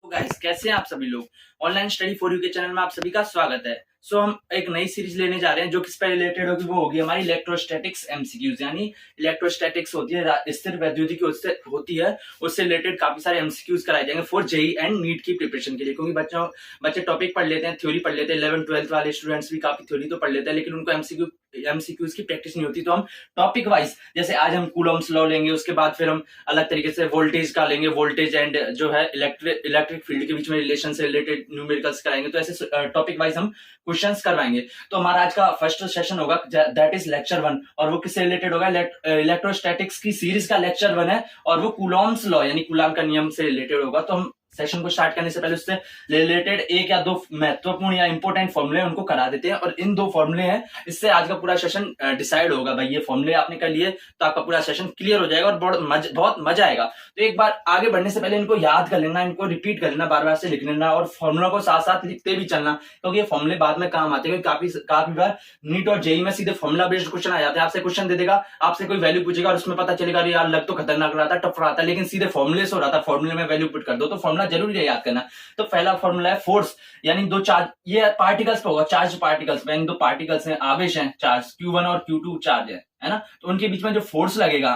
तो गाइस कैसे हैं आप सभी लोग। ऑनलाइन स्टडी फॉर यू के चैनल में आप सभी का स्वागत है। हम एक नई सीरीज लेने जा रहे हैं जो किस पे रिलेटेड होगी, वो होगी हमारी इलेक्ट्रोस्टैटिक्स एमसीक्यूज। यानी इलेक्ट्रोस्टैटिक्स होती है स्थिर वैद्युतिकी होती है, उससे रिलेटेड काफी सारे एमसीक्यूज कराए जाएंगे फॉर जेई एंड नीट की प्रिपरेशन के लिए। क्योंकि बच्चे टॉपिक पढ़ लेते हैं, थ्योरी पढ़ लेते हैं, 11th-12th वाले स्टूडेंट्स भी काफी थ्योरी तो पढ़ लेते हैं, लेकिन उनको एमसीक्यूज की प्रैक्टिस नहीं होती। तो हम टॉपिक वाइज, जैसे आज हम कूलम्स लॉ लेंगे, उसके बाद फिर हम अलग तरीके से वोल्टेज का लेंगे, वोल्टेज एंड जो है इलेक्ट्रिक फील्ड के बीच में रिलेशन से रिलेटेड न्यूमेरिकल्स कराएंगे। तो ऐसे टॉपिक वाइज हम क्वेश्चंस करवाएंगे। तो हमारा आज का फर्स्ट सेशन होगा दैट इज लेक्चर 1, और वो किससे रिलेटेड होगा? इलेक्ट्रोस्टैटिक्स की सीरीज का लेक्चर 1 है, और वो कूलॉम्स लॉ यानी कूलाम का नियम से रिलेटेड होगा। तो हम सेशन को स्टार्ट करने से पहले उससे रिलेटेड एक या दो महत्वपूर्ण या इंपॉर्टेंट फॉर्मूले उनको करा देते हैं, और इन दो फॉर्मूले हैं, इससे आज का पूरा सेशन डिसाइड होगा। भाई ये फॉर्मूले आपने कर लिए तो आपका पूरा सेशन क्लियर हो जाएगा और बहुत मजा आएगा। तो एक बार आगे बढ़ने से पहले इनको याद कर लेना, इनको रिपीट कर लेना, बार बार से लिख लेना, और फॉर्मूला को साथ साथ लिखते भी चलना, क्योंकि ये फॉर्मूले बाद में काम आते हैं। काफी बार नीट और जेई में सीधे फॉर्मूला बेस्ड क्वेश्चन आ जाते हैं। आपसे क्वेश्चन दे देगा, आपसे कोई वैल्यू पूछेगा और उसमें पता चलेगा यार लग तो खतरनाक रहा था, टफ रहा था, लेकिन सीधे फॉर्मूले से हो रहा था, फॉर्मूले में वैल्यू पुट कर दो। तो फॉर्मूला जरूरी है याद करना। तो पहला फॉर्मूला है फोर्स, यानी दो चार्ज, ये पार्टिकल्स पे होगा, चार्ज पार्टिकल्स पे, दो पार्टिकल्स हैं, आवेश हैं, चार्ज Q1 और Q2 चार्ज है ना। तो उनके बीच में जो फोर्स लगेगा,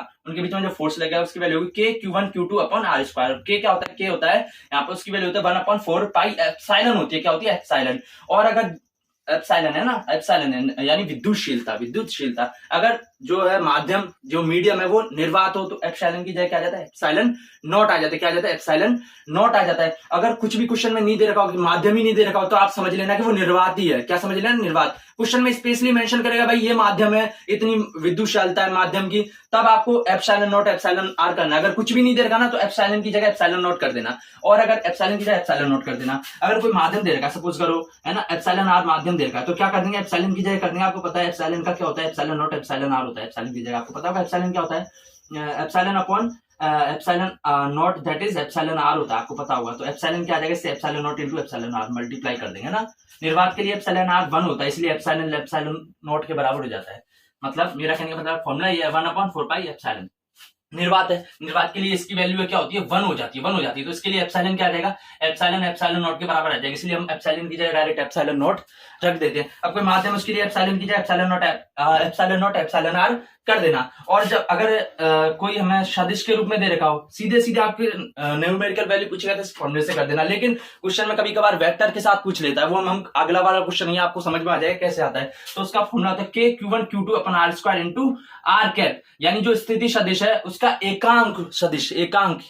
उसकी वैल्यू होगी K Q1 Q2 upon R square. K क्या होता है? K होता है यहाँ पर, उसकी वैल्यू होता है 1/4 पाई एप्सिलॉन होती है। क्या होती है? एप्सिलॉन। और अगर एप्सिलॉन है ना, एप्सिलॉन है यानी विद्युतशीलता। अगर जो है माध्यम, जो मीडियम है, वो निर्वात हो, तो एप्सिलॉन की जगह क्या आ जाता है? एप्सिलॉन नॉट आ जाता है। क्या आ जाता है? एप्सिलॉन नॉट आ जाता है। अगर कुछ भी क्वेश्चन में नहीं दे रखा हो, माध्यम ही नहीं दे रखा हो, तो आप समझ लेना कि वो निर्वात ही है। क्या समझ लेना? निर्वात। क्वेश्चन में स्पेशली मेंशन करेगा भाई ये माध्यम है, इतनी विद्युतशीलता है माध्यम की, तब आपको एप्सिलॉन नॉट एप्सिलॉन आर करना। अगर कुछ भी नहीं दे रखा ना, तो एप्सिलॉन की जगह एप्सिलॉन नॉट कर देना, और अगर एप्सिलॉन की जगह एप्सिलॉन नॉट कर देना। अगर कोई माध्यम दे रखा, सपोज करो है ना, एप्सिलॉन आर माध्यम दे रखा है, तो क्या कर देंगे? एप्सिलॉन की जगह कर देंगे। आपको पता है एप्सिलॉन का क्या होता है? एप्सिलॉन नॉट एप्सिलॉन आर होता है। एप्सिलॉन की जगह आपको पता होगा एप्सिलॉन क्या होता है? Epsilon upon epsilon not that is epsilon r होता है, आपको पता होगा। तो एप्सिलॉन क्या आ जाएगा? इससे epsilon not into epsilon r multiply कर देंगे ना। निर्वात के लिए एप्सिलॉन आर 1 होता है, इसलिए एप्सिलॉन नॉट के बराबर हो जाता है। मतलब मेरा कहने का मतलब फॉर्मूला ये 1/4 पाई एप्सिलॉन। निर्वात है, निर्वात के लिए इसकी वैल्यू क्या होती है? 1 हो जाती है। तो इसके लिए एप्सिलॉन क्या आ जाएगा? एप्सिलॉन नॉट के बराबर आ जाएगा, इसलिए हम एप्सिलॉन की जगह डायरेक्ट एप्सिलॉन नॉट रख देते हैं। अब कोई माध्यम, उसके लिए एप्सिलॉन की जगह एप्सिलॉन नॉट एप्सिलॉन आर कर देना। और जब अगर कोई हमें सदिश के रूप में दे रखा हो, सीधे आपके न्यूमेरिकल वैल्यू पूछेगा तो इस फॉर्मूले से कर देना। लेकिन क्वेश्चन में कभी कभार वेक्टर के साथ पूछ लेता है, वो हम अगला वाला क्वेश्चन ही आपको समझ में आ जाएगा कैसे आता है। तो उसका फॉर्मूला होता है K Q1 Q2 अपन R square into R cap, यानी जो स्थिति सदिश है उसका एकांक सदिश, एकांक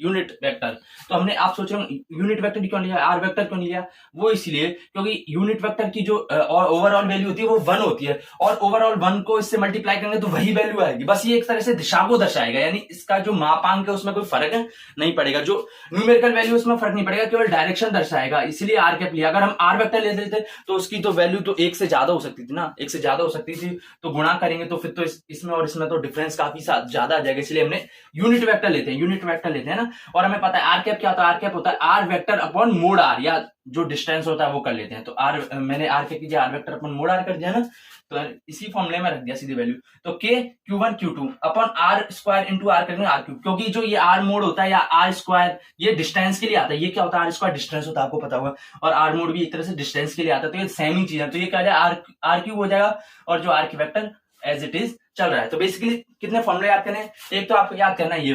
यूनिट वेक्टर। तो हमने, आप सोच रहे हो यूनिट वेक्टर क्यों लिया, आर वेक्टर क्यों लिया? वो इसलिए क्योंकि यूनिट वेक्टर की जो ओवरऑल वैल्यू होती है वो 1 होती है, और ओवरऑल 1 को इससे मल्टीप्लाई करेंगे तो वही वैल्यू आएगी। बस ये एक तरह से दिशा को दर्शाएगा, यानी इसका जो मापांक है उसमें कोई फर्क नहीं पड़ेगा, जो न्यूमेरिकल वैल्यू उसमें फर्क नहीं पड़ेगा, केवल डायरेक्शन दर्शाएगा, इसलिए आर कैप लिया। अगर हम आर वेक्टर ले देते तो उसकी तो वैल्यू तो 1 से ज्यादा हो सकती थी ना, 1 से ज्यादा हो सकती थी, तो गुणा करेंगे तो फिर तो इसमें और इसमें तो डिफरेंस काफी ज्यादा आ जाएगा, इसलिए हमने यूनिट वेक्टर लेते हैं ना। और हमें पता है आर कैप क्या होता है? आर कैप होता है r vector upon mod r, या जो डिस्टेंस होता है वो कर लेते हैं। तो मैंने आर कैप की जगह r vector upon mod r कर दिया ना, तो इसी फॉर्मूले में रख दिया सीधी वैल्यू। तो K Q1 Q2 upon r square into r करेंगे आर क्यूब, क्योंकि जो ये आर मोड होता है या आर स्क्वायर, ये डिस्टेंस के लिए आता है। ये क्या होता है? आर स्क्वायर डिस्टेंस होता है, आपको पता होगा, और आर मोड भी एक तरह से डिस्टेंस के लिए आता है, तो ये सेम ही चीज है। तो ये क्या है? आर क्यूब हो जाएगा, और जो आर की वेक्टर एज इट इज चल रहा है। तो बेसिकली कितने फॉर्मूले याद करने हैं? एक तो आपको याद करना है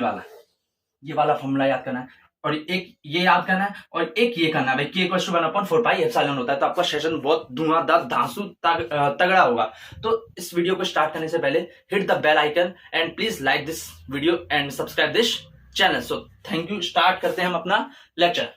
ये वाला फॉर्मूला याद करना है, और एक ये याद करना है, और एक ये करना है भाई K = 1/4 पाई एप्सिलॉन होता है। तो आपका सेशन बहुत धुआंधार धांसू तगड़ा होगा। तो इस वीडियो को स्टार्ट करने से पहले hit the bell icon and please like this video and subscribe this channel. So thank you. Start करते हैं हम अपना लेक्चर।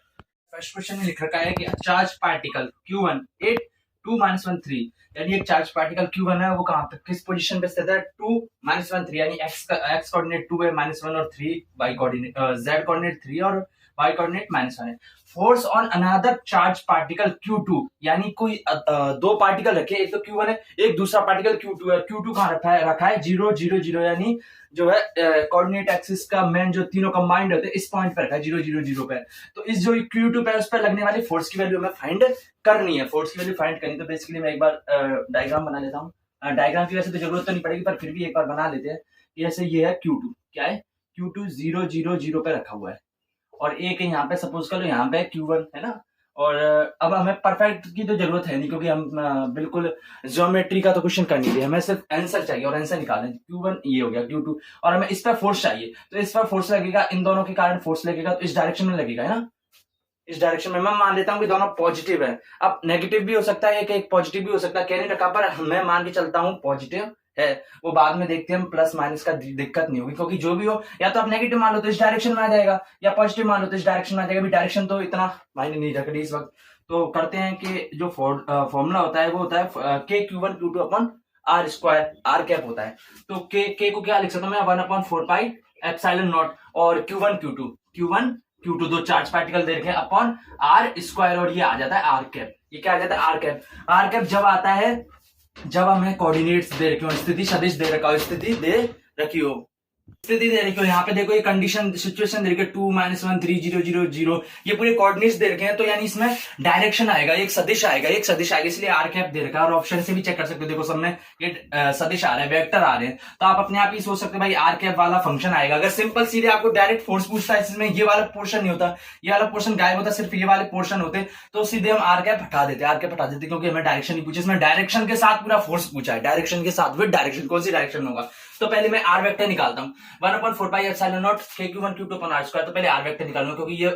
फर्स्ट क्वेश्चन में लिख रखा है कि चार्ज पार्टिकल Q1 8 2 -1 3, यानी एक चार्ज पार्टिकल Q1 है, वो कहां पे, किस पोजीशन पे स्थित है? 2 -1 3, यानी x कोऑर्डिनेट 2 है, -1 और 3 y कोऑर्डिनेट, z कोऑर्डिनेट 3 और y कोऑर्डिनेट -1 है। Force on another charge particle Q2, यानी कोई दो पार्टिकल रखे, एक तो Q1 है, एक दूसरा पार्टिकल Q2 है। Q2 कहां रखा है 0 0 0, यानी जो है कोऑर्डिनेट एक्सिस का मेन जो तीनों कंबाइंड होते हैं इस पॉइंट पर रखा है 0 0 0 पे। तो इस जो Q2 पे उस पर लगने वाली फोर्स की वैल्यू हमें फाइंड करनी है। फोर्स की वैल्यू फाइंड करनी, तो बेसिकली मैं एक बार डायग्राम बना लेता हूँ। डायग्राम की वैसे तो जरूरत तो नहीं पड़ेगी, पर फिर भी एक बार बना लेते हैं। जैसे ये है Q2, क्या है? Q2 0 0 0 पे रखा हुआ है, और एक यहाँ पे सपोज करो यहाँ पे Q1 है ना। और अब हमें परफेक्ट की तो जरूरत है नहीं, क्योंकि हम बिल्कुल ज्योमेट्री का तो क्वेश्चन कर नहीं दिए, हमें सिर्फ आंसर चाहिए और आंसर निकालें। Q1 ये हो गया, Q2 और हमें इस पर फोर्स चाहिए, तो इस पर फोर्स लगेगा, इन दोनों के कारण फोर्स लगेगा, तो इस डायरेक्शन में लगेगा है ना, इस डायरेक्शन में। मैं मान लेता हूँ कि दोनों पॉजिटिव है। अब नेगेटिव भी हो सकता है, एक पॉजिटिव भी हो सकता है, कह नहीं रखा, पर मैं मान के चलता हूँ पॉजिटिव है। वो बाद में देखते हैं, हम प्लस माइनस का दिक्कत नहीं होगी, क्योंकि जो भी हो, या तो आप नेगेटिव मान लो तो इस डायरेक्शन में आ जाएगा, या पॉजिटिव मान लो तो इस डायरेक्शन में आ जाएगा। डायरेक्शन तो इतना मायने नहीं रख रही इस वक्त। तो करते हैं कि जो फॉर्मूला होता है वो होता है K Q1 Q2 upon r square, r cap होता है। तो के को क्या लिख सकता हूँ मैं, 1/4 पाई एप्सिलॉन नॉट, और Q1 Q2 दो चार्ज पार्टिकल दे रखे हैं अपॉन आर स्क्वायर, और ये आ जाता है आर कैप। ये क्या आ जाता है, आर कैप। आर कैप जब आता है जब हमें कोऑर्डिनेट्स दे रखे हो, स्थिति सदिश दे रखा हो, स्थिति दे रखी हो, स्थिति दे रखी हो। यहाँ पे देखो ये कंडीशन सिचुएशन दे रखी है 2 -1 3 0 0 0, ये पूरे कोऑर्डिनेट्स दे रखे हैं। तो यानी इसमें डायरेक्शन आएगा, एक सदिश आएगा, एक सदिश आएगा, इसलिए आर कैप दे रखा है। और ऑप्शन से भी चेक कर सकते हो, देखो सब में ये सदिश आ रहा है, वेक्टर आ रहे हैं, तो आप अपने आप ही सोच सकते हो भाई आर कैप वाला फंक्शन आएगा। अगर सिंपल सीधे आपको डायरेक्ट फोर्स पूछता है, इसमें ये वाला पोर्शन नहीं होता, ये वाला पोर्शन गायब होता, सिर्फ ये वाले पोर्शन होते, तो सीधे हम आर कैप हटा देते, क्योंकि हमें डायरेक्शन नहीं पूछे, इसमें डायरेक्शन के साथ पूरा फोर्स पूछा है, डायरेक्शन के साथ विद डायरेक्शन, कौन सी डायरेक्शन होगा। तो पहले मैं आर वेक्टर निकालता हूँ, 1/4 pi epsilon not K Q1 Q2 upon r square. तो पहले आर वेक्टर निकालूंगा, क्योंकि ये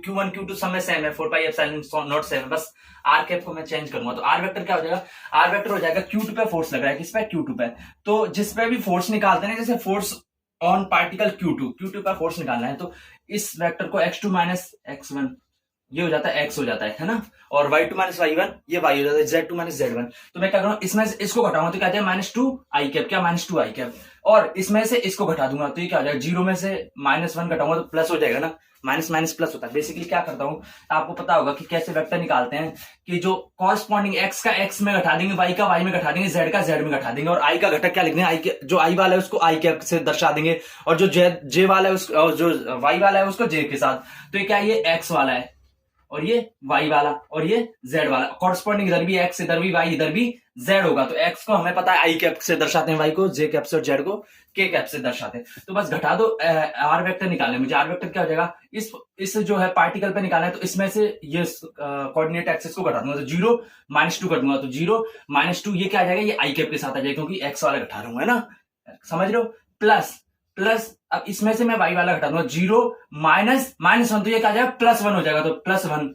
Q1 Q2 सब में सेम है, 4 पाई एप्सिलॉन नॉट सेम है, बस आर कैप को मैं चेंज करूंगा। तो आर वेक्टर क्या हो जाएगा, आर वेक्टर हो जाएगा Q2 पे फोर्स लग रहा है, किस पे, Q2 पे। तो जिस पे भी फोर्स निकालते हैं, जैसे फोर्स ऑन पार्टिकल Q2 पे फोर्स निकालना है, तो इस वेक्टर को x2 - x1 ये हो जाता है, x हो जाता है ना, और y2 - y1 ये y हो जाता है, z2 - z1। तो मैं क्या करूँ, इसमें से इसको घटाऊंगा तो क्या आ जाएगा, -2 आई कैप, क्या -2 आई कैप, और इसमें से इसको घटा दूंगा तो ये क्या हो जाएगा, 0 में से -1 घटाऊंगा तो प्लस हो जाएगा ना, माइनस माइनस प्लस होता है। बेसिकली क्या करता हूँ, आपको पता होगा कि कैसे वेक्टर निकालते हैं, कि जो कॉरस्पॉन्डिंग x का x में घटा देंगे, y का y में घटा देंगे, z का z में घटा देंगे, और i का घटक क्या लिख देंगे, जो i वाला है उसको i कैप से दर्शा देंगे, और जो j वाला है उसको, जो y वाला है उसको j के साथ। तो ये क्या है, ये x वाला है, और ये y वाला, और ये z वाला, कॉरस्पॉन्डिंग इधर भी x, इधर भी y, इधर भी z होगा। तो x को हमें पता है i कैप से दर्शाते हैं, y को j कैप से, और z को k कैप से दर्शाते हैं। तो बस घटा दो, r वेक्टर निकालने, मुझे r वेक्टर क्या हो जाएगा, इस जो है पार्टिकल पे निकालना है, तो इसमें से ये कोऑर्डिनेट एक्सिस को घटा दूंगा, तो 0 -2 कर दूंगा, तो 0 -2 ये क्या आ जाएगा, ये i कैप के साथ आ जाएगा, क्योंकि x वाला घटा रहा हूं, है ना, समझ रहे हो। प्लस अब इसमें से मैं y वाला घटा दूंगा, 0 -1, तो ये क्या आ जाएगा, +1 हो जाएगा, तो +1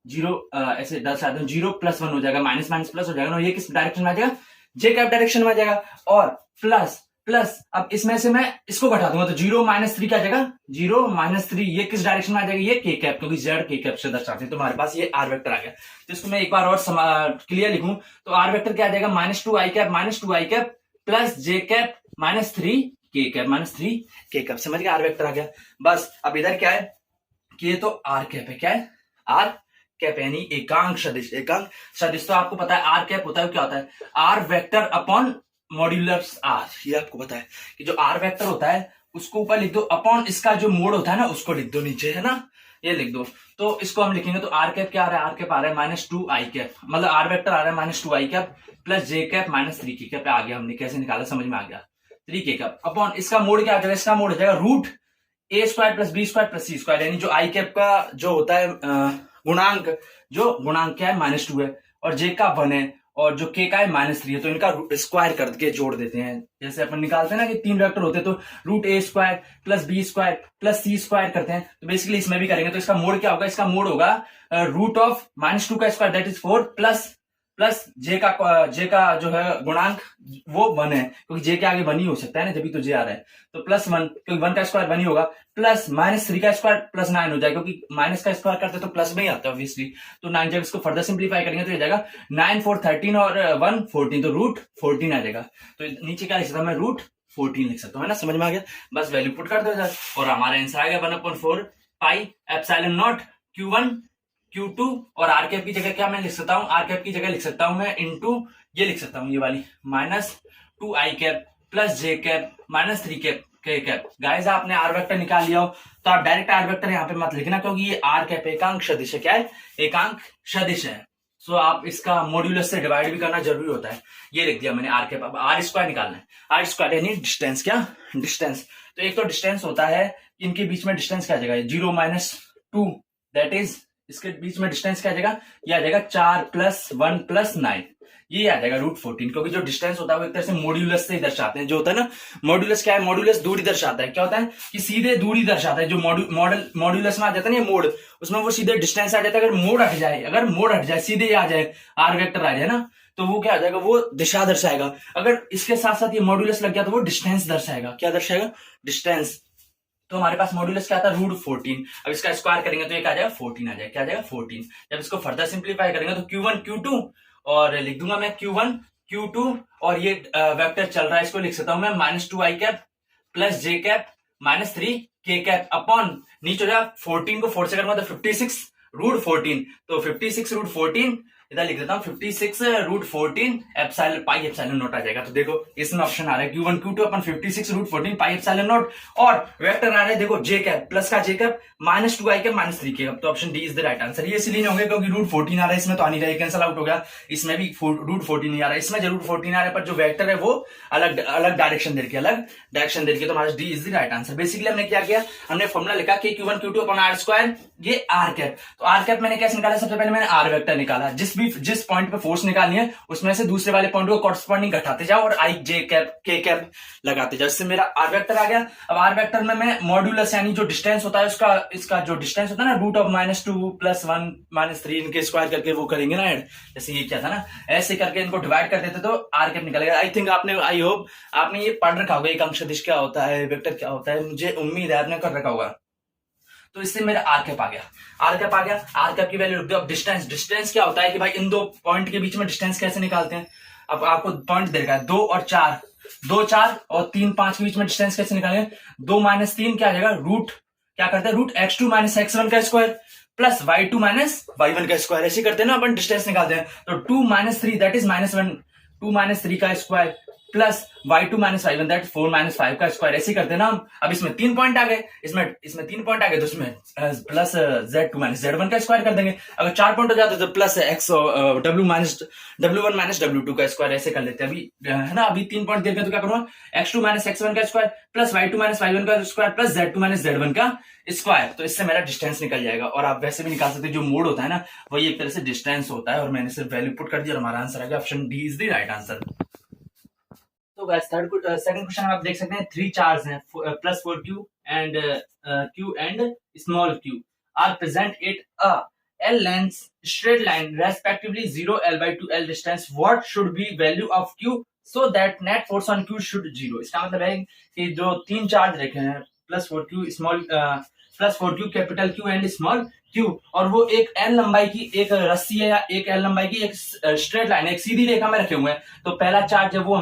0 ऐसे दर्शा दूं, 0 +1 हो जाएगा, माइनस माइनस प्लस हो जाएगा ना, ये किस डायरेक्शन में आ जाएगा, जे कैप डायरेक्शन में आ जाएगा। और प्लस अब इसमें से मैं इसको घटा दूंगा, तो 0 -3 क्या आ जाएगा, 0 -3 ये किस डायरेक्शन में आ जाएगा, ये k कैप, क्योंकि z k कैप से दर्शाते हैं। तो हमारे पास ये r वेक्टर आ गया। तो इसको मैं एक बार और क्लियर लिखूं, तो r वेक्टर क्या आ जाएगा, -2 i cap plus j cap -3 k cap, -3 k cap, समझ गया, r वेक्टर आ गया। बस अब इधर क्या है, कि ये तो r कैप है, क्या है, r कैप, यानी एकांक सदिश। तो आपको पता है आर कैप होता है, क्या होता है, r vector upon modulus r, ये आपको पता है कि जो आर वेक्टर होता है उसको ऊपर लिख दो, अपॉन इसका जो मोड होता है ना उसको लिख दो नीचे, है ना, ये लिख दो। तो इसको हम लिखेंगे, तो आर कैप क्या आ रहा है, आर कैप आ रहा है -2 आई कैप, मतलब आर वेक्टर आ रहा है -2 I cap plus J cap -3 k cap. आ गया, हमने कैसे निकाला समझ में आ गया, 3 k कैप अपॉन इसका मोड क्या आ जाएगा, इसका मोड हो जाएगा √a² + b² + c², यानी जो आई कैप का जो होता है गुणांक, जो गुणांक क्या है -2 है, और जे का 1 है, और जो k का है -3 है, तो इनका स्क्वायर करके जोड़ देते हैं। जैसे अपन निकालते हैं ना कि 3 वेक्टर होते हैं, तो √a² + b² + c² करते हैं, तो बेसिकली इसमें भी करेंगे। तो इसका मोड क्या होगा, इसका मोड होगा √(-2) का स्क्वायर, दैट इज 4, प्लस जे का जो है गुणांक वो 1 है, क्योंकि जे के आगे 1 ही हो सकता है ना, जब भी तो जे आ रहा है, तो +1, क्योंकि 1 का स्क्वायर 1 ही होगा, प्लस -3 का स्क्वायर + 9 हो जाएगा, क्योंकि माइनस का स्क्वायर करते तो प्लस में ही आता है ऑब्वियसली। तो 9, जब इसको फर्दर सिंप्लीफाई करेंगे तो ये जाएगा 9 4 13 और 1 14, तो √14 आ जाएगा। तो नीचे क्या लिख सकता हूं मैं, √14 लिख सकता हूं, है ना, समझ में आ गया। बस वैल्यू पुट कर दो इधर, और हमारा आंसर आ गया 1/4 pi epsilon not Q1 Q2, और आर कैप की जगह क्या मैं लिख सकता हूँ, आर कैप की जगह लिख सकता हूं मैं इनटू ये लिख सकता हूँ, ये वाली -2 I cap plus J cap -3 cap k cap. Guys आपने आर वेक्टर निकाल लिया हो तो आप डायरेक्ट आर वेक्टर यहाँ पे मत लिखना, क्योंकि ये आर कैप एकांक सदिश है, क्या है, एकांक सदिश है। सो आप इसका मॉड्यूलस से डिवाइड भी करना जरूरी होता है। ये लिख दिया मैंने आर कैप। अब आर स्क्वायर निकालना है, आर स्क्वायर यानी डिस्टेंस, क्या डिस्टेंस। तो एक तो डिस्टेंस होता है इनके बीच में डिस्टेंस क्या आ जाएगा, 0-2, दैट इज इसके बीच में डिस्टेंस क्या आ जाएगा, ये आ जाएगा 4 + 1 + 9, ये आ जाएगा √14, क्योंकि जो डिस्टेंस होता है वो एक तरह से मॉड्यूलस से ही दर्शाते हैं। जो होता है ना मॉड्यूलस, क्या है, मॉड्यूलस दूरी दर्शाता है। क्या होता है कि सीधे दूरी दर्शाता है। जो मॉड्यूलस में आ जाता है ना ये मोड, उसमें वो सीधे डिस्टेंस आ जाता है। अगर मोड हट जाए सीधे आ जाए, आर वेक्टर आ जाए ना, तो वो क्या आ जाएगा, वो दिशा दर्शाएगा। अगर इसके साथ साथ ये मॉड्यूलस लग गया तो वो डिस्टेंस दर्शाएगा। क्या दर्शाएगा, डिस्टेंस। तो हमारे पास मॉड्यूलस क्या आता है, √14। अब इसका स्क्वायर करेंगे तो ये क्या आ जाएगा, 14 आ जाएगा। क्या आ जाएगा, 14। जब इसको फर्दर सिंप्लीफाई करेंगे तो Q1 Q2, और लिख दूंगा मैं Q1 Q2, और ये वेक्टर चल रहा है, इसको लिख सकता हूं मैं -2i cap + j cap -3k cap upon, नीचे हो जाएगा 14 को 4 से करूंगा तो 56 √14, तो 56 √14 इधर लिख देता हूँ, 56 √14 एप्सिलॉन पाई एप्सिलॉन नॉट आ जाएगा। तो देखो इसमें ऑप्शन आ रहा है Q1 Q2 upon 56 √14 pi epsilon not, और वेक्टर आ रहा है देखो j कैप प्लस का j cap -2i cap -3k cap. तो option D is the right answer. ये इसलिए नहीं होंगे क्योंकि √14 आ रहा है, इसमें तो आ नहीं रहा है, कैंसिल आउट हो गया। इसमें भी √14 नहीं आ रहा है, इसमें जरूर 14 आ रहा है, पर जो वेक्टर है वो अलग डायरेक्शन दे के, तो हमारा D is the right answer. Basically हमने क्या किया, हमने फॉर्मूला लिखा कि Q1 Q2 अपॉन r², ये r कैप। तो r कैप मैंने कैसे निकाला, सबसे पहले मैंने r वेक्टर निकाला। जिस पॉइंट पे फोर्स निकालनी है उसमें से दूसरे वाले पॉइंट को कॉरस्पॉन्डिंग घटाते जाओ और i j cap k cap लगाते जाओ, इससे मेरा r वेक्टर आ गया। अब r वेक्टर में मैं मॉड्यूलस यानी जो डिस्टेंस होता है इसका जो डिस्टेंस होता है ना, √2 + 1 - 3 इनके स्क्वायर करके वो करेंगे ना ऐड, जैसे ये क्या था ना, ऐसे करके इनको डिवाइड कर देते तो r कैप निकलेगा। आई होप आपने ये पढ़ रखा होगा, एक अंश सदिश क्या होता है, वेक्टर क्या होता है, मुझे उम्मीद है आपने कर रखा होगा। तो इससे मेरा आर कैप आ गया। आर कैप की वैल्यू रख दो। अब डिस्टेंस क्या होता है कि भाई इन दो पॉइंट के बीच में डिस्टेंस कैसे निकालते हैं। अब आपको पॉइंट दे रखा है 2 और 4, 2 4 और 3 5 के बीच में डिस्टेंस कैसे निकालेंगे, 2 - 3 क्या आ जाएगा, क्या करते हैं, √x2 - x1 का स्क्वायर प्लस y2 - y1 का स्क्वायर, ऐसे करते हैं ना अपन, डिस्टेंस निकालते हैं। तो 2 - 3 दैट इज -1, 2 - 3 का square plus y2 - y1 that 4 - 5 का स्क्वायर, ऐसे करते हैं ना हम। अब इसमें 3 पॉइंट आ गए, इसमें 3 पॉइंट आ गए, तो इसमें प्लस z2 - z1 का स्क्वायर कर देंगे। अगर 4 पॉइंट हो जाते तो प्लस w1 - w2 का स्क्वायर, ऐसे कर लेते हैं। अभी है ना, अभी 3 पॉइंट देते हैं तो क्या करूंगा, x2 - x1 का स्क्वायर प्लस y2 - y1 का स्क्वायर प्लस z2 - z1 का स्क्वायर, तो इससे मेरा डिस्टेंस निकल जाएगा। और आप वैसे भी निकाल सकते हैं, जो मोड होता है ना वही एक तरह से डिस्टेंस होता है। और मैंने सिर्फ वैल्यू पुट कर दिया और हमारा आंसर आ गया, option D is the right answer. तो गाइस सेकंड क्वेश्चन आप देख सकते हैं, 3 चार्ज हैं +4q and q and small q are present at a l length straight line respectively 0 l/2 l distance. What should be value of q so that net force on q should 0? इसका मतलब है कि जो 3 charge रखे हैं +4q capital q and small q, और वो एक l लंबाई की एक रस्सी है या एक l लंबाई की एक स्ट्रेट लाइन, एक सीधी रेखा में रखे हुए हैं। तो पहला चार्ज है वो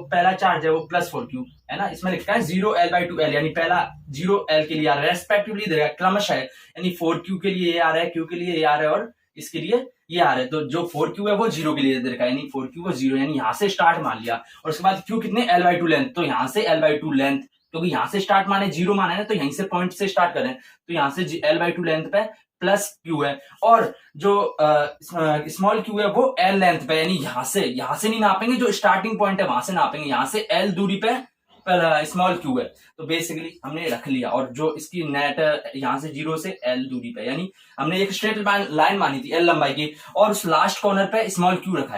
पहला चार्ज है वो +4q है ना, इसमें लिखा है 0 l/2 l, यानी पहला 0 l के लिए आ रहा है, रेस्पेक्टिवली देगा क्रमशः है, यानी 4q के लिए ये आ रहा है, q के लिए ये आ रहा है और इसके लिए ये आ रहा है। तो जो 4q है वो 0 के लिए दे रखा है, यानी 4q वो 0, यानी यहां से स्टार्ट मान लिया। और उसके बाद q कितने, l/2 लेंथ, तो यहां से l/2 लेंथ, क्योंकि यहां से स्टार्ट माने 0 माना है तो यहीं से पॉइंट से स्टार्ट करें, तो यहां से l/2 लेंथ पे प्लस q है, और जो स्मॉल q है वो l लेंथ पे, यानी यहां से नहीं नापेंगे, जो स्टार्टिंग पॉइंट है वहां से नापेंगे, यहां से l दूरी पे स्मॉल q है। तो बेसिकली हमने रख लिया, और जो इसकी नेट यहां से 0 से l दूरी पे, यानी हमने एक स्ट्रेट लाइन मानी थी l लंबाई की, और उस लास्ट कॉर्नर पे स्मॉल q रखा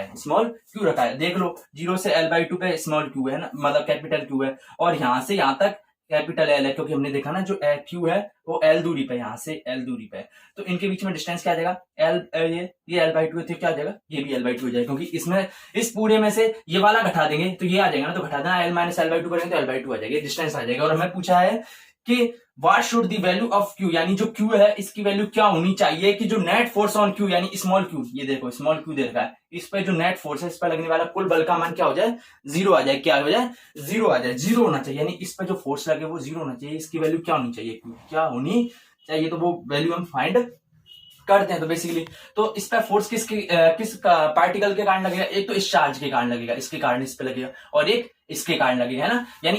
है, देख लो 0 से l/2 पे स्मॉल q है ना, मतलब कैपिटल q है, और यहां से यहां तक कैपिटल L है, क्योंकि हमने देखा ना जो Q है वो L दूरी पे, यहां से L दूरी पे, तो इनके बीच में डिस्टेंस क्या आ जाएगा, ये L/2 है, तो क्या आ जाएगा, ये भी L/2 हो जाएगा, क्योंकि इसमें इस पूरे में से ये वाला घटा देंगे तो ये आ जाएगा ना, तो घटा देना L - L/2 करेंगे तो L/2 आ जाएगा, डिस्टेंस आ जाएगा। और हमें पूछा है कि what should the value of Q, यानी जो Q है इसकी वैल्यू क्या होनी चाहिए कि जो नेट फोर्स ऑन Q, यानी स्मॉल q, ये देखो स्मॉल q दे रखा है, इस पे जो नेट फोर्स है, इस पे लगने वाला कुल बल का मान क्या हो जाए, 0 आ जाए, क्या हो जाए, 0 आ जाए, 0 होना चाहिए, यानी इस पे जो फोर्स लगे वो 0 होना चाहिए। इसकी वैल्यू क्या होनी चाहिए, क्या होनी चाहिए, तो वो वैल्यू हम फाइंड करते हैं। तो बेसिकली तो इस पे फोर्स किस पार्टिकल के कारण लगेगा, एक तो इस चार्ज के कारण लगेगा, इसके कारण इस पे लगेगा, और एक इसके कारण लगेगा, है ना। यानी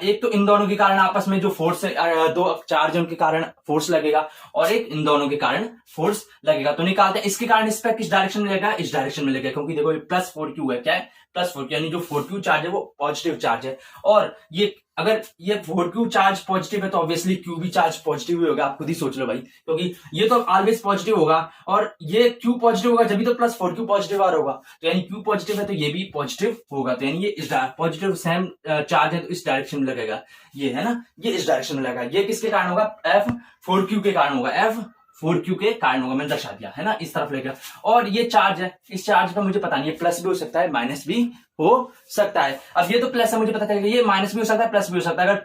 एक तो इन दोनों के कारण आपस में जो फोर्स है, दो चार्ज उनके कारण फोर्स लगेगा, और एक इन दोनों के कारण फोर्स लगेगा। तो निकालते हैं इसके कारण इस पर किस डायरेक्शन में लगेगा, इस डायरेक्शन में लगेगा, क्योंकि देखो ये +4q है, क्या है +4q, यानी जो 4q चार्ज है वो पॉजिटिव चार्ज है। और ये अगर ये 4q चार्ज पॉजिटिव है तो ऑब्वियसली q भी चार्ज पॉजिटिव ही होगा, आप खुद ही सोच लो भाई, क्योंकि ये तो ऑलवेज पॉजिटिव होगा, और ये q पॉजिटिव होगा जब भी तो +4q पॉजिटिव आ रहा होगा, तो यानी q पॉजिटिव है तो ये भी पॉजिटिव होगा, तो यानी ये इस पॉजिटिव सेम चार्ज है तो इस डायरेक्शन में लगेगा, ये है ना, ये इस डायरेक्शन में लगेगा। ये किसके कारण होगा, F4q के कारण होगा, F4q के कारण होगा, मैंने दर्शा दिया, है ना, इस तरफ लेकर। और ये चार्ज है, इस चार्ज का मुझे पता नहीं है, प्लस भी हो सकता है माइनस भी हो सकता है। अब ये तो प्लस है, मुझे पता चलेगा, ये माइनस भी हो सकता है प्लस भी हो सकता है। अगर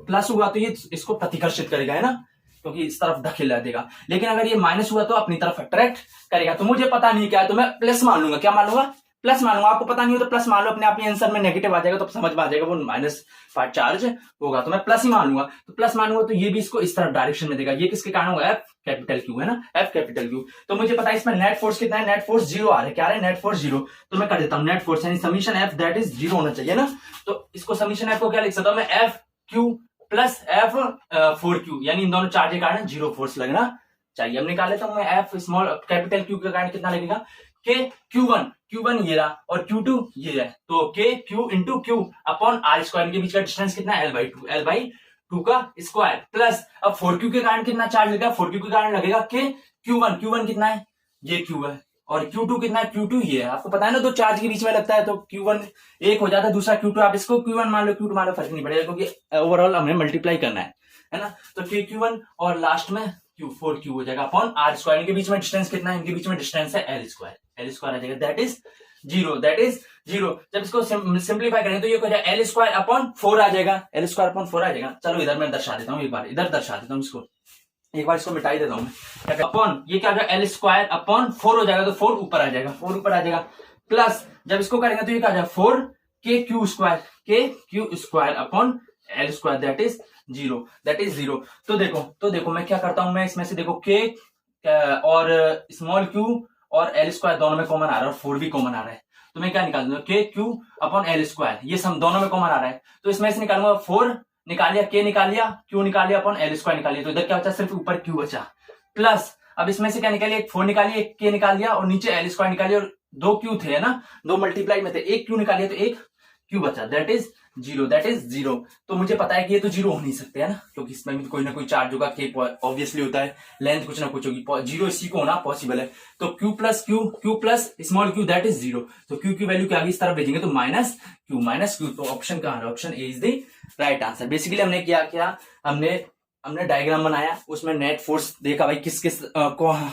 प्लस हुआ तो ये इसको प्रतिकर्षित करेगा, है ना, क्योंकि इस तरफ धकेल देगा। लेकिन अगर ये माइनस हुआ तो अपनी तरफ अट्रैक्ट करेगा। तो मुझे पता नहीं क्या है, तो मैं प्लस मान लूंगा, क्या मान लूंगा, प्लस मान लूंगा। आपको पता नहीं हो तो प्लस मान लो, अपने आप ही आंसर में नेगेटिव आ जाएगा तो समझ में आ जाएगा वो माइनस पार्ट चार्ज होगा, तो मैं प्लस ही मान लूंगा। तो प्लस मानूंगा तो ये भी इसको इस तरफ डायरेक्शन में देगा। ये किसके कारण होगा, F∞Q, है ना, F∞Q। तो मुझे पता है इसमें नेट फोर्स कितना है, नेट फोर्स 0 आ रहा है, क्या है, नेट फोर्स 0। तो मैं कर देता हूं नेट फोर्स यानी समीशन F दैट इज 0 होना चाहिए ना। तो इसको समीशन F को क्या लिख सकता हूं मैं, FQ प्लस F4Q, यानी इन दोनों चार्ज के कारण 0 फोर्स लगना चाहिए। अब निकाल लेता हूं मैं, F स्मॉल कैपिटल Q के कारण कितना लगेगा, K Q1 ये रहा और Q2 ये है, तो K Q into Q upon R square, इनके बीच का डिस्टेंस कितना है, L/2 का स्क्वायर, प्लस अब 4Q के कारण कितना चार्ज लगेगा, 4Q के कारण लगेगा K Q1 कितना है, ये Q है, और Q2 कितना है, Q2 ये है। आपको पता है ना, तो चार्ज के बीच में लगता है तो Q1 एक हो जाता है, दूसरा Q2, आप इसको Q1 मान लो, Q2 मान लो, फर्क नहीं पड़ेगा, क्योंकि ओवरऑल हमें मल्टीप्लाई करना है ना। तो Q1 और लास्ट में Q4Q हो जाएगा अपॉन R स्क्वायर, इनके बीच में डिस्टेंस कितना है, इनके बीच में डिस्टेंस है L स्क्वायर आ जाएगा, दैट इज 0। जब इसको सिंप्लीफाई करें तो ये हो जाएगा L स्क्वायर अपॉन 4 आ जाएगा, L स्क्वायर अपॉन 4 आ जाएगा। चलो इधर मैं दर्शा देता हूँ, एक बार इधर दर्शा देता हूँ, इसको एक बार इसको मिटाई देता हूँ मैं, अपॉन ये क्या हो जाएगा, L स्क्वायर अपॉन 4 हो जाएगा, तो 4 ऊपर आ जाएगा, प्लस जब इसको करेंगे तो ये क्या हो जाएगा 4KQ square upon L square, that is 0। तो देखो मैं क्या करता हूं, मैं इसमें से देखो K और स्मॉल q और L स्क्वायर दोनों में कॉमन आ रहा है, और 4 भी कॉमन आ रहा है, तो मैं क्या निकाल दूंगा, KQ अपॉन L स्क्वायर, ये सब दोनों में कॉमन आ रहा है, तो इसमें से निकालूंगा 4 निकाल लिया, K निकाल लिया, Q निकाल लिया अपॉन L स्क्वायर निकाल लिया, तो इधर क्या बचा, सिर्फ ऊपर Q बचा, प्लस अब इसमें से क्या निकालिए, एक 4 निकालिए, एक K निकाल लिया, और नीचे L स्क्वायर निकालिए, और 2 Q थे, है ना, 2 मल्टीप्लाई में थे, एक Q निकालिए तो एक Q बचा, दैट इज 0। तो मुझे पता है कि ये तो 0 हो नहीं सकते, है ना, क्योंकि इसमें भी कोई ना कोई चार्ज होगा, K ऑब्वियसली होता है, लेंथ कुछ ना कुछ होगी, 0 इसी को होना पॉसिबल है। तो Q plus small q that is 0, तो Q की वैल्यू क्या आगे इस तरफ भेजेंगे तो -Q, तो ऑप्शन कहां है, option A is the right answer. Basically हमने क्या हमने डायग्राम बनाया, उसमें नेट फोर्स देखा भाई किस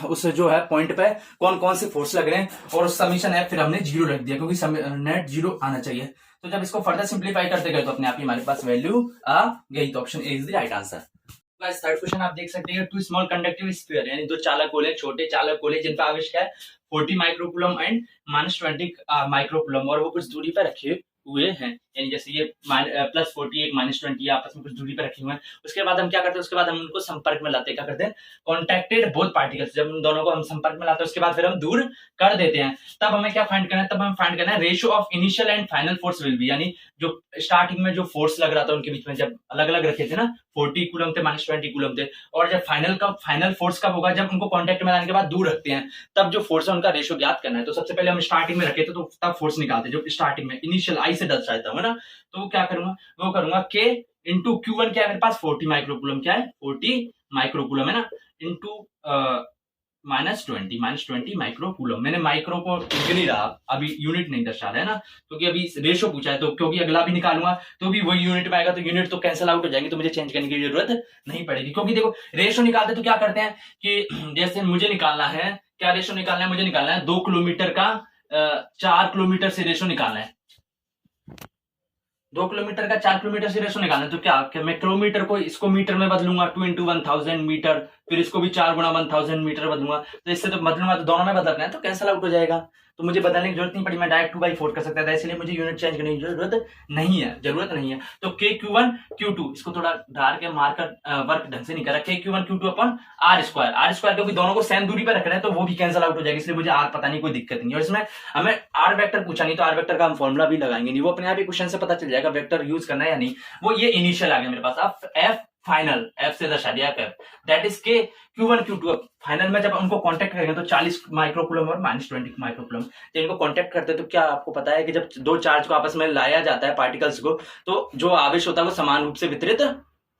उस जो है पॉइंट पे कौन कौन से फोर्स लग रहे हैं, और समीशन है फिर हमने 0 रख दिया, क्योंकि नेट 0 आना चाहिए। तो जब इसको फर्दर सिंप्लीफाई करते गए तो अपने आप ही हमारे पास वैल्यू आ गई, तो option A is the right answer. Third question आप देख सकते हैं, 2 स्मॉल कंडक्टिव स्फीयर, यानी 2 चालक गोले, छोटे चालक गोले जिनका आवेश है 40 माइक्रोकूलम एंड -20 माइक्रोकूलम, और वो कुछ दूरी पर रखे हुए हैं, यानी जैसे ये +40 एक -20 आपस में कुछ दूरी पर रखे हुए हैं। उसके बाद हम क्या करते हैं, उसके बाद हम उनको संपर्क में लाते हैं, क्या करते हैं, कॉन्टैक्टेड बोथ पार्टिकल्स, जब उन दोनों को हम संपर्क में लाते हैं उसके बाद फिर हम दूर कर देते हैं, तब हमें क्या फाइंड करना है, तब हम फाइंड करना है ratio of initial and final force will be, यानी जो स्टार्टिंग में जो फोर्स लग रहा था उनके बीच में, जब अलग अलग रखे थे ना, 40 कूलम थे, -20 कूलम थे, और जब फाइनल फोर्स कब होगा, जब उनको कॉन्टैक्ट में लाने के बाद दूर रखते हैं, तब जो फोर्स है उनका रेशियो ज्ञात करना है। तो सबसे पहले हम स्टार्टिंग में रखे थे तो तब फोर्स निकालते, जो स्टार्टिंग में इनिशियल आई से दर्शाता हूं ना, तो क्या करूंगा, वो करूंगा K इंटू Q1 क्या है मेरे पास 40 माइक्रोकूलम, क्या है 40 माइक्रोकूलम, है ना, इंटू -20 माइक्रोकूलम। मैंने माइक्रो को नहीं रहा, अभी यूनिट नहीं दर्शा रहा है ना, क्योंकि अभी रेशो पूछा है, तो क्योंकि अगला भी निकालूंगा तो भी वही यूनिट में आएगा, तो यूनिट तो कैंसिल आउट हो जाएंगे, तो मुझे चेंज करने की जरूरत नहीं पड़ेगी। क्योंकि देखो रेशो निकालते तो क्या करते हैं कि जैसे मुझे निकालना है, क्या रेशो निकालना है, मुझे निकालना है 2 किलोमीटर का 4 किलोमीटर से रेशो निकालना है, 2 किलोमीटर का 4 किलोमीटर से रेशो निकालना है, तो क्या मैं किलोमीटर को इसको मीटर में बदलूंगा, 2 × 1000 मीटर, फिर इसको भी 4 गुणा 1000 मीटर बदलूंगा, तो इससे तो बदलूंगा तो दोनों में बदलना है, तो कैंसिल आउट हो जाएगा, तो मुझे बदलने की जरूरत नहीं पड़ी, मैं डायरेक्ट 2/4 कर सकता था, इसलिए मुझे यूनिट चेंज करने की जरूरत नहीं है। तो Q1 Q2 इसको थोड़ा डार के मार्कर वर्क ढंग से नहीं करा, Q1 Q2 upon are square क्योंकि दोनों को सेम दूरी पर रख रहे हैं तो वो भी कैंसिल आउट हो जाएगा, इसलिए मुझे आर पता नहीं, कोई दिक्कत नहीं। और इसमें हमें आर वेक्टर पूछा नहीं, तो आर वेक्टर का हम फॉर्मूला भी लगाएंगे नहीं, वो अपने आप ही क्वेश्चन से पता चल जाएगा वेक्टर यूज करना है या नहीं। वो ये इनिशियल आ गया मेरे पास, अब एफ फाइनल, एफ से दर्शा दिया एफ, दैट इज के Q1 Q2। अब फाइनल में जब उनको कांटेक्ट करेंगे तो 40 माइक्रोकूलम और -20 माइक्रोकूलम, जब इनको कांटेक्ट करते हैं तो क्या आपको पता है कि जब दो चार्ज को आपस में लाया जाता है पार्टिकल्स को, तो जो आवेश होता है वो समान रूप से वितरित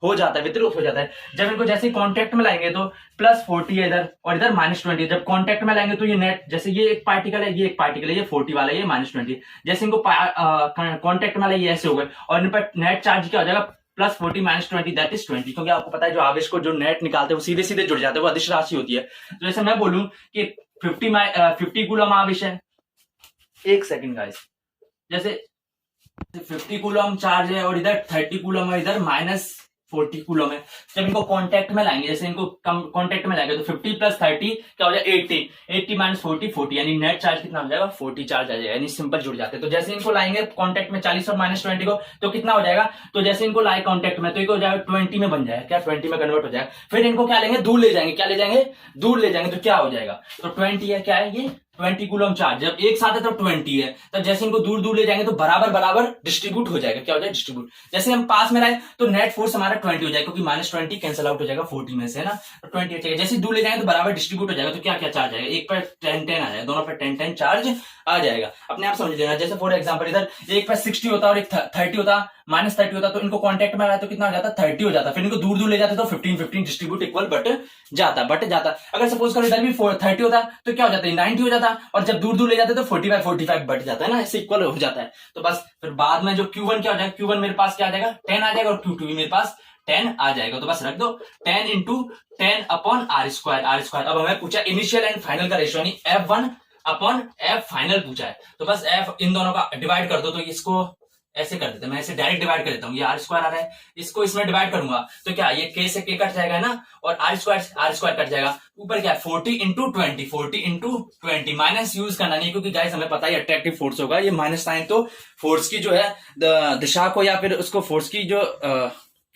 हो जाता है। जब इनको जैसे कांटेक्ट में लाएंगे तो +40 है इधर और इधर -20, जब कांटेक्ट में लाएंगे तो ये नेट, जैसे ये एक पार्टिकल है, ये 40 वाला है, ये -20, जैसे इनको कांटेक्ट में लाइए ऐसे हो गए, और इन पर नेट चार्ज क्या हो जाएगा +40 -20 दैट इज 20, क्योंकि आपको पता है जो आवेश को जो नेट निकालते हैं वो सीधे सीधे जुड़ जाते हैं, वो अदिश राशि होती है। तो जैसे मैं बोलूं कि 50 कूलम आवेश है, एक सेकंड गाइस, जैसे 50 कूलम चार्ज है और इधर 30 कूलम है, इधर -40 कूलम है। जब इनको कांटेक्ट में लाएंगे, जैसे इनको कांटेक्ट में लाएंगे तो 50 + 30 क्या हो जाएगा 80 -40 यानी नेट चार्ज कितना हो जाएगा 40 चार्ज आ जाएगा, यानी सिंपल जुड़ जाते हैं। तो जैसे इनको लाएंगे कांटेक्ट में 40 और -20 को, तो कितना हो जाएगा, तो जैसे इनको लाए कांटेक्ट में तो इनको हो जाएगा 20 में बन जाएगा, क्या 20 में कन्वर्ट हो जाएगा। फिर इनको क्या लेंगे, दूर ले जाएंगे, क्या ले जाएंगे, दूर ले जाएंगे, तो क्या हो जाएगा, तो 20 है, क्या है ये 20 कूलम चार्ज, जब एक साथ है तो 20 है, तब जैसे इनको दूर दूर ले जाएंगे तो बराबर डिस्ट्रीब्यूट हो जाएगा, क्या हो जाएगा डिस्ट्रीब्यूट। जैसे हम पास में रहे तो नेट फोर्स हमारा 20 हो जाएगा, क्योंकि -20 कैंसिल आउट हो जाएगा 40 में से, है ना, तो 20 हो जाएगा। जैसे दूर ले जाएंगे तो बराबर डिस्ट्रीब्यूट हो जाएगा, तो क्या क्या चार्ज आएगा, एक पर 10 आ जाएगा, दोनों पर 10 चार्ज आ जाएगा, अपने आप समझ लेना। जैसे फॉर एग्जाम्पल इधर एक पर 60 होता और एक 30 होता, -30 होता, तो इनको कांटेक्ट में आया तो कितना हो जाता 30 हो जाता, फिर इनको दूर दूर ले जाते तो 15 डिस्ट्रीब्यूट इक्वल बट जाता। अगर सपोज करो इधर भी 30 होता तो क्या हो जाता है 90 हो जाता, और जब दूर दूर ले जाते तो 45 बट जाता है ना, इससे इक्वल हो जाता है। तो बस फिर बाद में जो Q1 क्या हो जाएगा, Q1 मेरे पास क्या आ जाएगा 10 आ जाएगा, और Q2 भी मेरे पास 10 आ जाएगा, तो बस रख दो 10 × 10/r²। अब हमें पूछा इनिशियल एंड फाइनल का रेशियो, यानी F1/F फाइनल पूछा है, तो बस F इन दोनों का डिवाइड कर दो, तो इसको ऐसे कर देते हैं, मैं ऐसे डायरेक्ट डिवाइड कर देता हूँ, ये r² आ रहा है, इसको इसमें डिवाइड करूंगा तो क्या ये k से k कट जाएगा ना, और r² कट जाएगा, ऊपर क्या 40 × 20 माइनस यूज करना नहीं, क्योंकि गाइस हमें पता है अट्रैक्टिव फोर्स होगा, ये माइनस साइन तो फोर्स की जो है दिशा को, या फिर उसको फोर्स की जो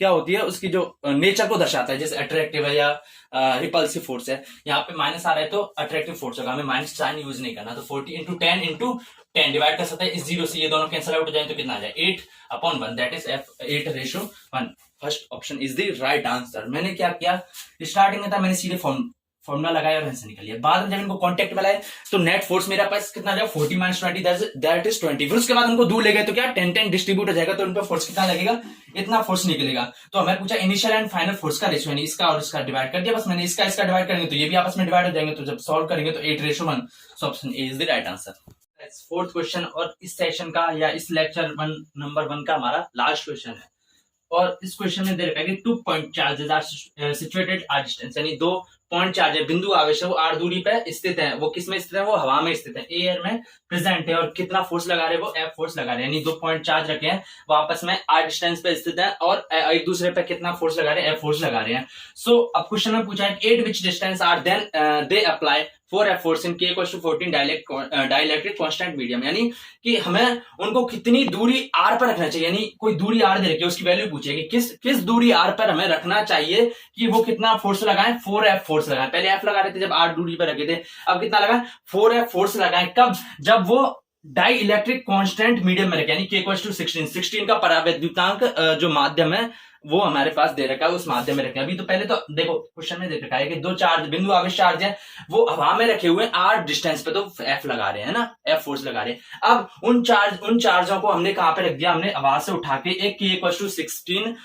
क्या होती है उसकी जो नेचर को दर्शाता है, जैसे अट्रैक्टिव है या रिपल्सिव फोर्स है, यहाँ पे माइनस आ रहा है तो अट्रैक्टिव फोर्स होगा, हमें माइनस साइन यूज नहीं करना। तो 40 × 10 डिवाइड कर सकते हैं, इस 0 से ये दोनों कैंसिल आउट हो जाए तो कितना आ जाए 8/1, that is F8/1। First option is the right answer. मैंने क्या किया, स्टार्टिंग में था मैंने सीधे फॉर्मूला लगाया और आंसर निकल लिया, बाद में जब इनको कांटेक्ट में लाए तो नेट फोर्स मेरा पास कितना जाएगा 40 - 20 दैट इज 20, फिर उसके बाद उनको दूर ले गए तो क्या 10 डिस्ट्रीब्यूट हो जाएगा, तो उन पर फोर्स कितना लगेगा, इतना फोर्स निकलेगा। तो हमें पूछा इनिशियल एंड फाइनल फोर्स का रेशियो, यानी इसका और इसका डिवाइड कर दिया, बस मैंने इसका डिवाइड करेंगे तो ये भी आपस में डिवाइड हो जाएंगे, तो जब सॉल्व करेंगे तो 8/1, so option A is the right answer. Fourth question और इस सेशन का या इस लेक्चर नंबर 1 का हमारा लास्ट क्वेश्चन है, और इस क्वेश्चन में दे रखा है कि 2 point charges are situated at distance, यानी 2 पॉइंट चार्ज है, बिंदु आवेश है, वो r दूरी पे स्थित है, वो किस में स्थित है, वो हवा में स्थित है, एयर में प्रेजेंट है, और कितना फोर्स लगा रहे हैं, वो F फोर्स लगा रहे हैं, यानी 2 पॉइंट चार्ज रखे हैं, वो आपस में r डिस्टेंस पे स्थित है, और एक दूसरे पे कितना फोर्स लगा रहे हैं, F फोर्स लगा रहे हैं। सो अब क्वेश्चन में पूछा है at which distance are then they apply 4F force in K = 14 dielectric constant medium, यानी कि हमें उनको कितनी दूरी r पर रखना चाहिए, यानी कोई दूरी r दे रखी है, उसकी वैल्यू पूछेगी किस दूरी r पर हमें रखना चाहिए कि वो कितना फोर्स लगाएं, 4F फोर्स लगाएं। पहले F लगा रहे थे जब r दूरी पर रखे थे, अब कितना लगाएं 4F फोर्स लगाएं, कब, जब वो डाई इलेक्ट्रिक कांस्टेंट मीडियम में रखे, यानी K = 16 का परावैद्युतांक जो माध्यम है वो हमारे पास दे रखा है, उस माध्यम में रखे। अभी तो पहले तो देखो क्वेश्चन में दे रखा है कि 2 चार्ज बिंदु आवेश चार्ज है, वो हवा में रखे हुए r डिस्टेंस पे, तो F लगा रहे हैं ना, F फोर्स लगा रहे हैं। अब उन चार्जों को हमने कहां पे रख दिया, हमने हवा से उठा के एक K = 16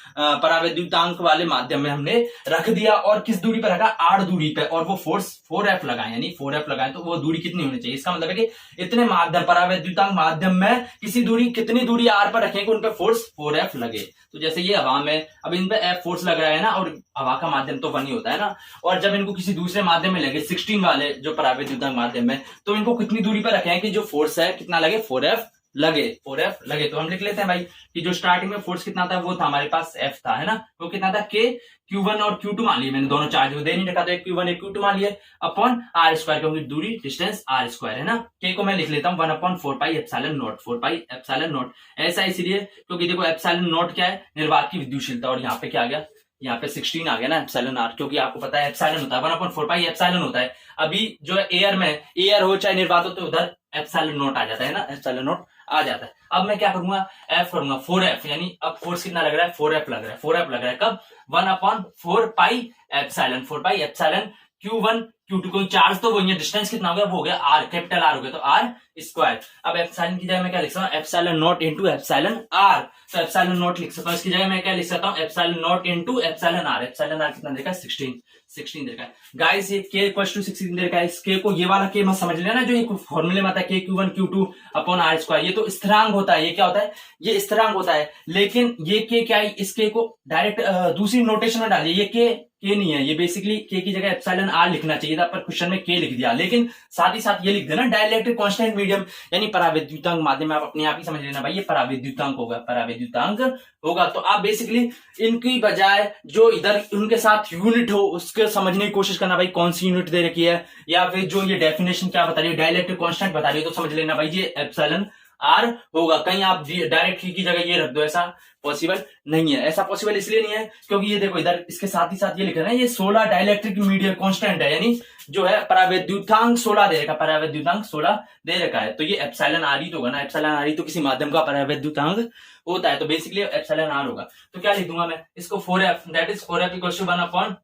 परावैद्युतांक वाले माध्यम में हमने रख दिया, और किस दूरी पर रखा, r दूरी पे, और वो फोर्स 4F लगाए, यानी 4F लगाए, तो वो दूरी कितनी होनी चाहिए, इसका मतलब है कि इतने माध्यम परावैद्युतांक माध्यम में कितनी दूरी r पर रखें कि उन पे फोर्स 4F लगे। तो जैसे ये हवा में, अब इन पे F फोर्स लग रहा है ना, और हवा का माध्यम तो 1 ही होता है ना, और जब इनको किसी दूसरे माध्यम में लगे 16 वाले जो परावैद्युतांक माध्यम में, तो इनको कितनी दूरी पर रखें कि जो फोर्स है कितना लगे 4F लगे, 4F लगे। तो हम लिख लेते हैं भाई कि जो स्टार्टिंग में फोर्स कितना था वो था हमारे पास F था, है ना, वो कितना था K, Q1 और Q2 मान लिए मैंने, दोनों चार्ज को दे नहीं रखा, तो एक Q1 एक Q2 मान लिए अपॉन R स्क्वायर, क्योंकि दूरी डिस्टेंस R स्क्वायर है ना। K को मैं लिख लेता हूँ 1/4πε0, 4πε0 ऐसा इसलिए क्योंकि देखो एप्सिलॉन नॉट क्या है, निर्वात की विद्युशीलता, और यहाँ पे क्या आ गया, यहाँ पे 16 आ गया ना एप्सिलॉन आर, क्योंकि आपको पता है एप्सिलॉन होता है 1/4 एप्सिलॉन होता है। अभी जो एयर में, एयर हो चाहे निर्वात हो, तो उधर एप्सिलॉन नॉट आ जाता है ना, एप्सिलॉन नॉट आ जाता है। अब मैं क्या करूंगा, एफ करूंगा 4F, यानी अब फोर्स कितना लग रहा है, 4F लग रहा है, 4F लग रहा है कब, 1/4 एप्सिलॉन Q1 Q2 को चार्ज तो वही है, डिस्टेंस कितना हो गया, वो हो गया आर, कैपिटल आर हो गया, तो आर स्क्वायर। अब एप्सिलॉन की जगह मैं क्या लिख सकता हूँ, epsilon not into epsilon r, तो एप्सिलॉन नॉट लिख सकता हूँ, इसकी जगह मैं क्या लिख सकता हूँ, epsilon not into epsilon r. Epsilon r कितना देखा, 16 देखा है गाइस, ये K इक्वल टू 16 देखा है। इस K को, ये वाला K मत समझ लेना जो ये फॉर्मूले में आता है, K Q1 Q2 upon R square, ये तो स्थिरांक होता है, ये क्या होता है, ये स्थिरांक होता है। लेकिन ये K क्या है, इस K को डायरेक्ट दूसरी नोटेशन में डालिए, ये K नहीं है, ये बेसिकली K की जगह एप्सिलॉन R लिखना चाहिए था, पर क्वेश्चन में K लिख दिया। लेकिन साथ ही साथ ये लिख देना डाइलेक्ट्रिक कांस्टेंट मीडियम, यानी पराविद्युतांक माध्यम, आप अपने आप ही समझ लेना भाई, ये पराविद्युतांक होगा, पराविद्युतांक होगा। तो आप बेसिकली इनकी बजाय जो इधर उनके साथ यूनिट हो उसके समझने की कोशिश करना भाई, कौन सी यूनिट दे रखी है, या फिर जो ये डेफिनेशन क्या बता रही है, डाइलेक्ट्रिक कांस्टेंट बता रही है, तो समझ लेना भाई ये एप्सिलॉन आर होगा। कहीं आप डायरेक्ट की जगह ये रख दो, ऐसा पॉसिबल नहीं है। ऐसा पॉसिबल इसलिए नहीं है क्योंकि ये देखो इधर इसके साथ ही साथ ये लिख रहे हैं, ये 16 डाइलेक्ट्रिक मीडियम कांस्टेंट है, यानी जो है परावैद्युतांक 16 दे रखा, परावैद्युतांक 16 दे रखा है, तो ये एप्सिलॉन आर ही तो होगा ना, एप्सिलॉन आर ही तो किसी माध्यम का परावैद्युतांक होता है, तो बेसिकली एप्सिलॉन आर होगा। तो क्या लिख दूंगा मैं इसको, 4F, that is 4F equal to 1 upon,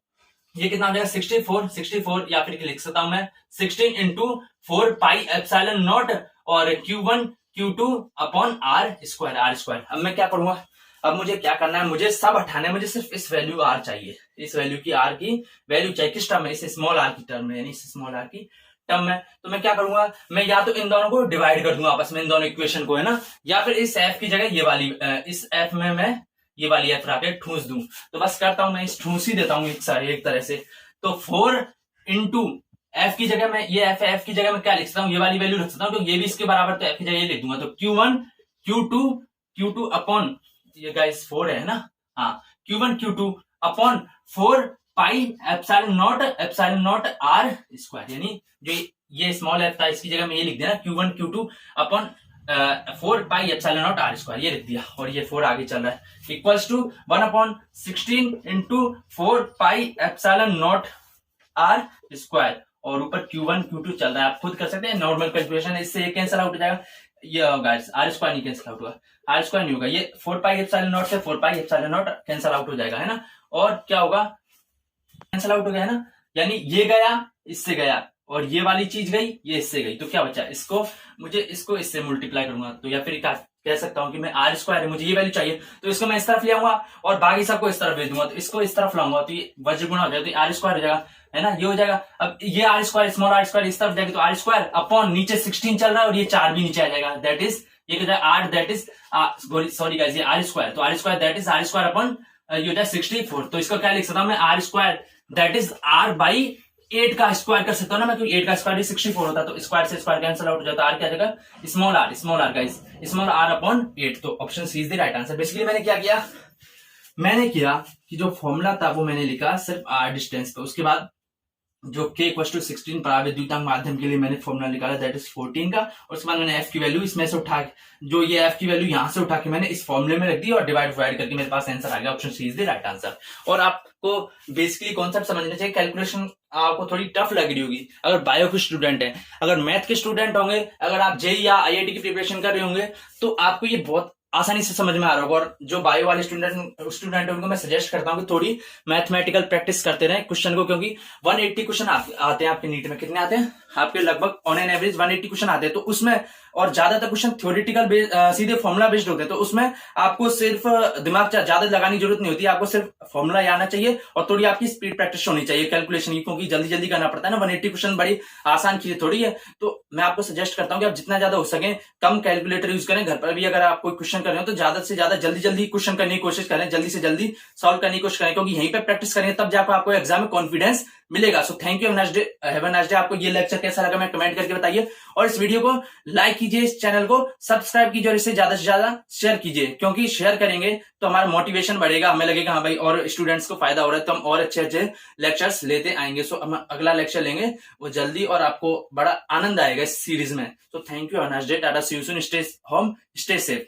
ये कितना हो जाएगा 64, या फिर लिख सकता हूं मैं 16 इंटू 4πε0 और Q1 Q2 upon R square. अब मैं क्या करूंगा, अब मुझे क्या करना है, मुझे सब हटाना है, मुझे सिर्फ इस वैल्यू R चाहिए, इस वैल्यू की R की वैल्यू चाहिए, किस टर्म में, इस स्मॉल r की टर्म में, यानी इस स्मॉल r की टर्म में। तो मैं क्या करूंगा, मैं या तो इन दोनों को डिवाइड कर दूंगा आपस में, इन दोनों इक्वेशन को, है ना, या फिर इस F की जगह ये वाली, इस F में मैं ये वाली F रख के ठूस दूं। तो बस करता हूं मैं, इस ठूस ही देता हूं एक तरह से। तो 4 इंटू F की जगह मैं, ये F की जगह मैं क्या लिख सकता हूँ, ये वाली वैल्यू रख सकता हूँ, तो ये भी इसके बराबर, तो F की जगह ये लिख दूंगा, तो Q1 Q2 अपॉन, ये गाइस 4 है ना, हाँ, Q1 Q2 upon 4πε0 R square, यानी जो ये स्मॉल f था इसकी जगह में ये लिख देना Q1 Q2 upon 4πε0 R square, ये लिख दिया, और ये 4 आगे चल रहा है, equals to 1/16 into 4πε0 R square, और ऊपर Q1 Q2 चल रहा है, आप खुद कर सकते हैं नॉर्मल कैलकुलेशन, इससे ये कैंसिल आउट हो जाएगा, ये गाइस R स्क्वायर नहीं कैंसिल आउट होगा, R स्क्वायर नहीं होगा, ये 4πε0 से 4πε0 कैंसिल आउट हो जाएगा, है ना, और क्या होगा, कैंसिल आउट हो गया, है ना, यानी ये गया इससे गया, और ये वाली चीज गई ये इससे गई, तो क्या बचा, इसको मुझे इसको इससे मल्टीप्लाई करूंगा, तो या फिर कह सकता हूं कि मैं R स्क्वायर है, मुझे ये वैल्यू चाहिए, तो इसको मैं इस तरफ ले आऊंगा और बाकी सबको इस तरफ भेज दूंगा, तो इसको इस तरफ लाऊंगा, तो ये वज्र गुणा हो जाएगा, तो R स्क्वायर हो जाएगा, है ना, ये हो जाएगा। अब ये R square, small R square इस तरफ जाएगा, तो R स्क्वायर अपॉन नीचे 16 चल रहा है और ये 4 भी नीचे आ जाएगा, दैट इज ये क्या R, that is sorry guys, ये R स्क्वायर, तो R square that is R square upon ये हो जाए 64, तो इसको क्या लिख सकता हूं मैं, R square that is R by 8 का स्क्वायर कर सकता हूं ना मैं, क्योंकि 8 का स्क्वायर 64 होता है, तो स्क्वायर से स्क्वायर कैंसिल आउट हो जाता है, R क्या जाएगा, small r guys, small r upon 8, तो option C is the right answer. Basically मैंने क्या किया, मैंने किया कि जो फॉर्मूला था वो मैंने लिखा सिर्फ r डिस्टेंस पे, उसके बाद जो K इक्वल टू 16 परावैद्युतांक माध्यम के लिए मैंने फॉर्मूला निकाला, दैट इज 14 का, और उसके बाद मैंने F की वैल्यू इसमें से उठा, जो ये F की वैल्यू यहां से उठा के मैंने इस फॉर्मूले में रख दी, और डिवाइड करके मेरे पास आंसर आ गया, option C is the right answer. और आपको बेसिकली कॉन्सेप्ट समझना चाहिए, कैलकुलेशन आपको थोड़ी टफ लग रही होगी अगर बायो के स्टूडेंट हैं, अगर मैथ के स्टूडेंट होंगे, अगर आप जेई या IIT की प्रिपरेशन कर रहे होंगे, तो आपको ये बहुत आसानी से समझ में आ रहा होगा, और जो बायो वाले स्टूडेंट है उनको मैं सजेस्ट करता हूं कि थोड़ी मैथमेटिकल प्रैक्टिस करते रहें क्वेश्चन को, क्योंकि 180 क्वेश्चन आते हैं आपके नीट में, कितने आते हैं आपके, लगभग ऑन एन एवरेज 180 क्वेश्चन आते हैं, तो उसमें और ज्यादातर क्वेश्चन थ्योरेटिकल सीधे फॉर्मूला बेस्ड होते हैं, तो उसमें आपको सिर्फ दिमाग ज्यादा लगाने की जरूरत नहीं होती, आपको सिर्फ फॉर्मूला आना चाहिए और थोड़ी आपकी स्पीड प्रैक्टिस होनी चाहिए कैलकुलेशन की, क्योंकि जल्दी जल्दी करना पड़ता है ना, 180 क्वेश्चन बड़ी आसान चीज थोड़ी है। तो मैं आपको सजेस्ट करता हूं कि आप जितना ज्यादा हो सके कम कैलकुलेटर यूज करें, घर पर भी अगर आप कोई क्वेश्चन कर रहे हो तो ज्यादा से ज्यादा जल्दी जल्दी क्वेश्चन करने की कोशिश करें, जल्दी से जल्दी सॉल्व करने की कोशिश करें, क्योंकि यहीं पे प्रैक्टिस करेंगे तब जाकर आपको एग्जाम में कॉन्फिडेंस मिलेगा। सो thank you, have a nice day. आपको ये लेक्चर कैसा लगा मैं कमेंट करके बताइए, और इस वीडियो को लाइक कीजिए, इस चैनल को सब्सक्राइब कीजिए और इसे ज्यादा से ज्यादा शेयर कीजिए, क्योंकि शेयर करेंगे तो हमारा मोटिवेशन बढ़ेगा, हमें लगेगा हाँ भाई और स्टूडेंट्स को फायदा हो रहा है, तो हम और अच्छे अच्छे लेक्चर्स लेते आएंगे। सो हम अगला लेक्चर लेंगे वो जल्दी, और आपको बड़ा आनंद आएगा इस सीरीज में। तो thank you, have a nice day, tata, see you soon, stay home, stay safe.